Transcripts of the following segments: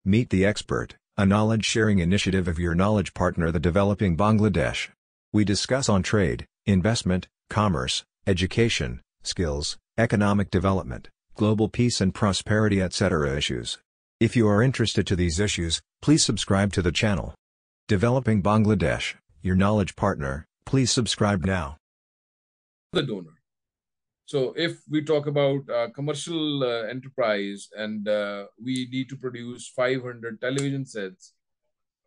Meet the Expert, a knowledge-sharing initiative of your knowledge partner, the Developing Bangladesh. We discuss on trade, investment, commerce, education, skills, economic development, global peace and prosperity, etc. issues. If you are interested to these issues, please subscribe to the channel. Developing Bangladesh, your knowledge partner, please subscribe now. The donor. So if we talk about commercial enterprise and we need to produce 500 television sets,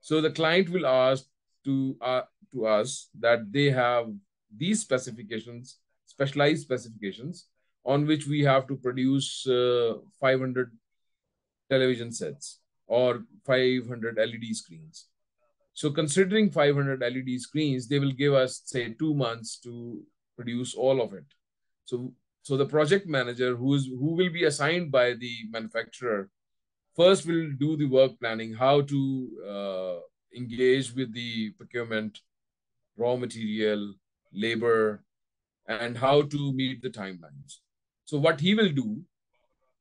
so the client will ask to us that they have these specifications, specialized specifications, on which we have to produce 500 television sets or 500 LED screens. So considering 500 LED screens, they will give us, say, 2 months to produce all of it. So the project manager who will be assigned by the manufacturer first will do the work planning, how to engage with the procurement, raw material, labor, and how to meet the timelines. So what he will do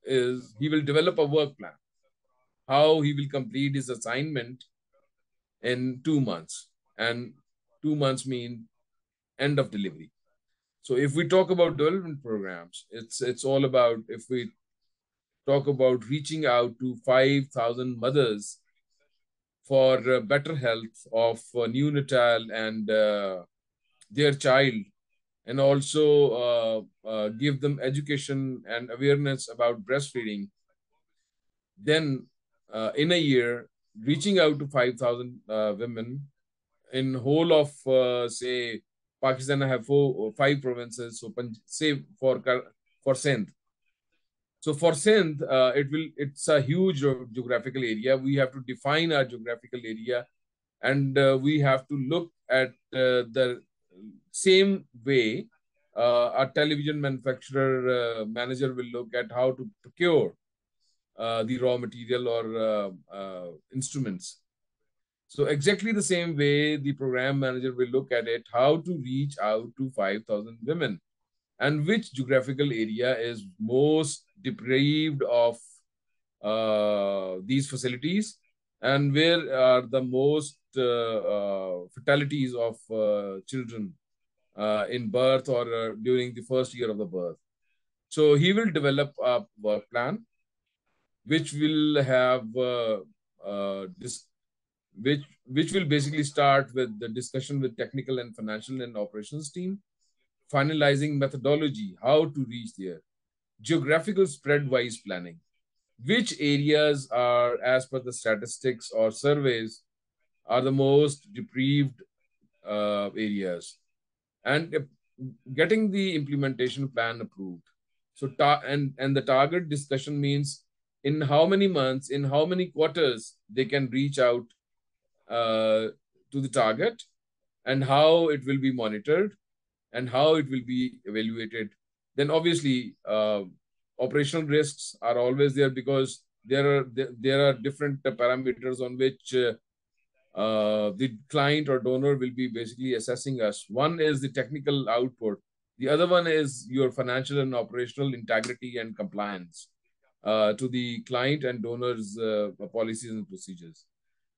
is he will develop a work plan, how he will complete his assignment in 2 months, and 2 months mean end of delivery. So if we talk about development programs, it's all about, if we talk about reaching out to 5,000 mothers for better health of neonatal and their child, and also give them education and awareness about breastfeeding, then in a year, reaching out to 5,000 women in whole of, say, Pakistan have 4 or 5 provinces. So say for Sindh. So for Sindh, it's a huge geographical area. We have to define our geographical area, and we have to look at the same way a television manufacturer manager will look at how to procure the raw material or instruments. So exactly the same way the program manager will look at it, how to reach out to 5,000 women, and which geographical area is most deprived of these facilities, and where are the most fatalities of children in birth or during the first year of the birth. So he will develop a work plan, which will have which will basically start with the discussion with technical and financial and operations team, finalizing methodology, how to reach there, geographical spread-wise planning, which areas are, as per the statistics or surveys, are the most deprived areas, and getting the implementation plan approved. So and the target discussion means in how many months, in how many quarters they can reach out to the target, and how it will be monitored, and how it will be evaluated. Then obviously operational risks are always there, because there are different parameters on which the client or donor will be basically assessing us. One is the technical output. The other one is your financial and operational integrity and compliance to the client and donors' policies and procedures.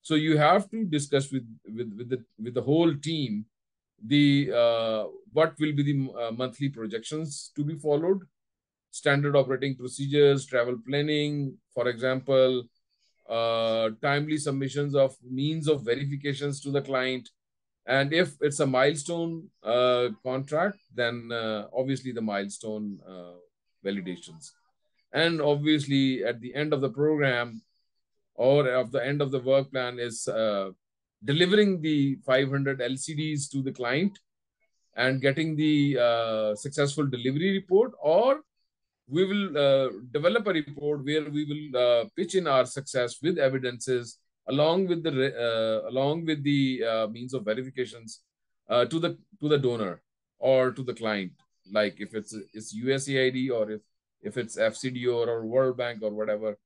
So you have to discuss with the whole team the what will be the monthly projections to be followed, standard operating procedures, travel planning, for example, timely submissions of means of verifications to the client. And if it's a milestone contract, then obviously the milestone validations. And obviously at the end of the program or at the end of the work plan is delivering the 500 LCDs to the client and getting the successful delivery report, or we will develop a report where we will pitch in our success with evidences along with the means of verifications to the donor or to the client, like if it's USAID or if it's FCDO or World Bank or whatever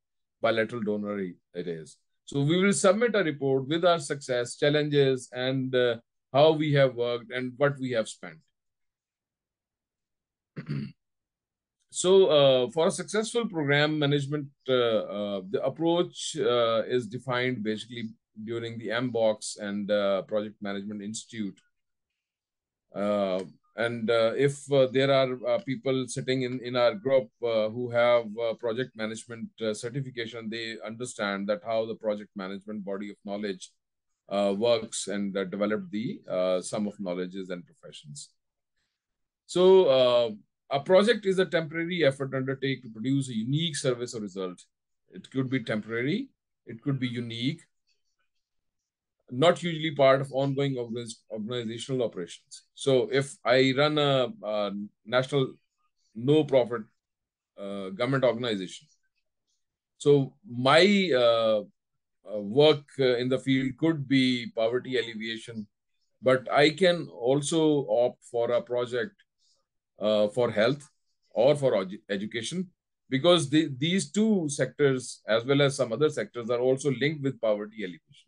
bilateral donor it is. So we will submit a report with our success, challenges, and how we have worked and what we have spent. So for a successful program management, the approach is defined basically during the MBOX and Project Management Institute. And if there are people sitting in our group who have project management certification, they understand that how the project management body of knowledge works and develop the sum of knowledges and professions. So a project is a temporary effort undertaken to produce a unique service or result. It could be temporary, it could be unique, not usually part of ongoing organizational operations. So if I run a national no-profit government organization, so my work in the field could be poverty alleviation, but I can also opt for a project for health or for education, because these two sectors, as well as some other sectors, are also linked with poverty alleviation.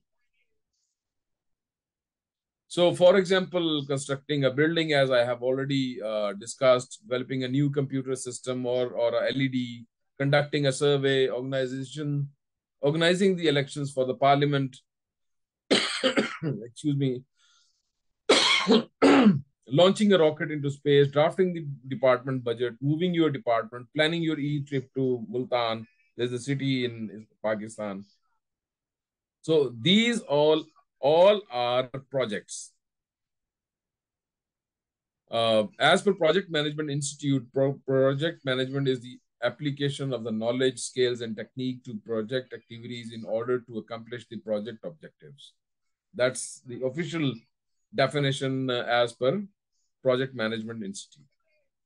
So, for example, constructing a building, as I have already discussed, developing a new computer system or a LED, conducting a survey, organizing the elections for the parliament, excuse me, launching a rocket into space, drafting the department budget, moving your department, planning your e-trip to Multan. There's a city in Pakistan. So these all are projects. As per Project Management Institute, project management is the application of the knowledge, skills, and technique to project activities in order to accomplish the project objectives. That's the official definition as per Project Management Institute.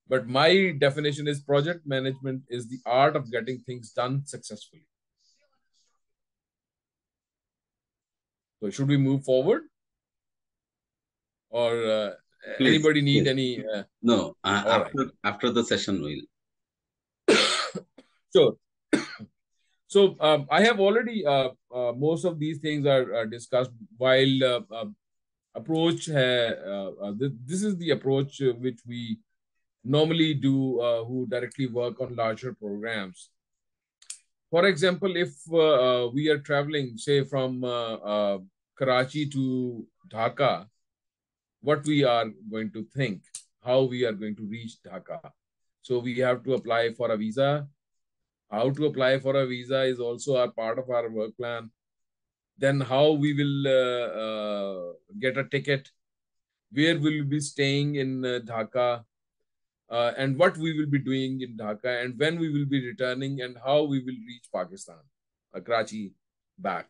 But my definition is project management is the art of getting things done successfully. So should we move forward? Or anybody need any? No, after the session we'll. Sure. So I have already, most of these things are discussed while approach, this is the approach which we normally do who directly work on larger programs. For example, if we are traveling, say, from Karachi to Dhaka, what we are going to think, how we are going to reach Dhaka. So we have to apply for a visa. How to apply for a visa is also a part of our work plan. Then how we will get a ticket, where will we be staying in Dhaka, and what we will be doing in Dhaka, and when we will be returning, and how we will reach Pakistan, Karachi, back.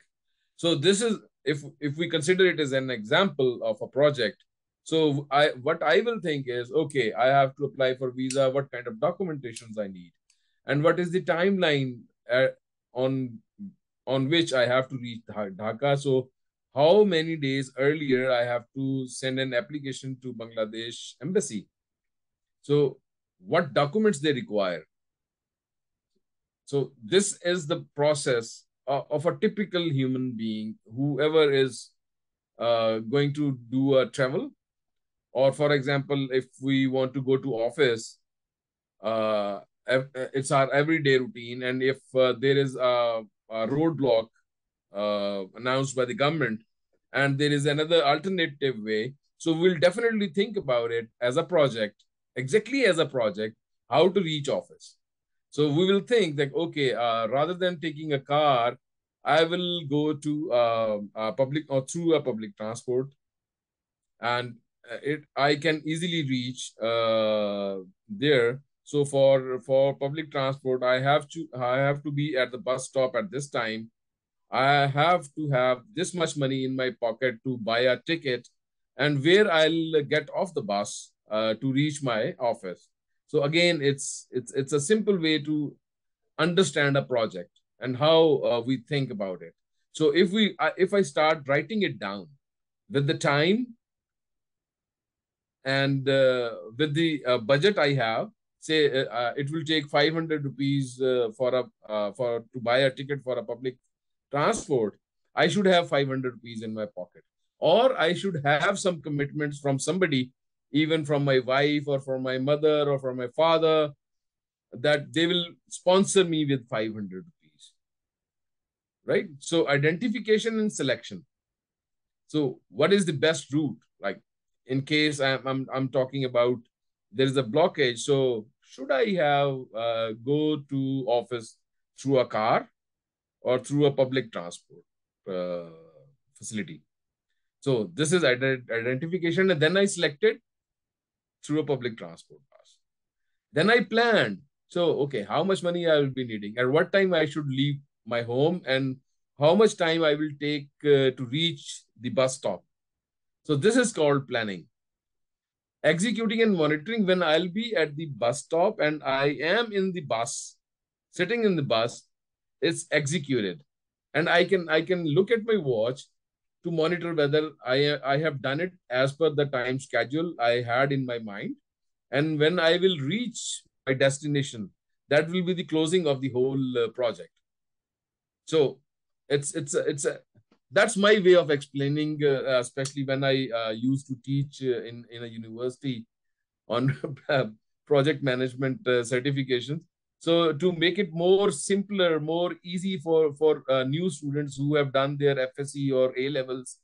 So this is, if we consider it as an example of a project, so what I will think is, okay, I have to apply for visa, what kind of documentations I need, and what is the timeline on which I have to reach Dhaka. So how many days earlier I have to send an application to Bangladesh embassy. So what documents they require. So this is the process of a typical human being, whoever is going to do a travel. Or for example, if we want to go to office, it's our everyday routine. And if there is a roadblock announced by the government, and there is another alternative way, so we'll definitely think about it as a project, exactly as a project, how to reach office. So we will think that, okay, rather than taking a car, I will go to public or through a public transport, and I can easily reach there. So for public transport, I have to be at the bus stop at this time. I have to have this much money in my pocket to buy a ticket, and where I'll get off the bus to reach my office. So again, it's a simple way to understand a project and how we think about it. So if I start writing it down with the time and with the budget I have, say it will take 500 rupees to buy a ticket for a public transport, I should have 500 rupees in my pocket. Or I should have some commitments from somebody, even from my wife or from my mother or from my father, that they will sponsor me with 500 rupees, right? So identification and selection. So what is the best route? Like in case I'm talking about there is a blockage. So should I have go to office through a car or through a public transport facility? So this is identification, and then I selected through a public transport bus. Then I planned. So, okay, how much money I will be needing, at what time I should leave my home, and how much time I will take to reach the bus stop. So this is called planning. Executing and monitoring, when I'll be at the bus stop and I am in the bus, sitting in the bus, it's executed. And I can look at my watch to monitor whether I have done it as per the time schedule I had in my mind. And when I will reach my destination, that will be the closing of the whole project. So that's my way of explaining, especially when I used to teach in a university on project management certifications. So to make it more simpler, more easy for new students who have done their FSC or A levels,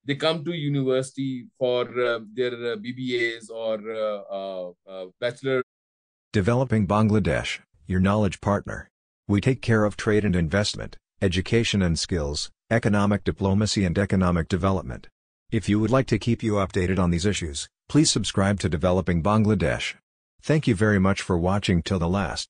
they come to university for their BBAs or bachelor. Developing Bangladesh, your knowledge partner. We take care of trade and investment, education and skills, economic diplomacy and economic development. If you would like to keep you updated on these issues, please subscribe to Developing Bangladesh. Thank you very much for watching till the last.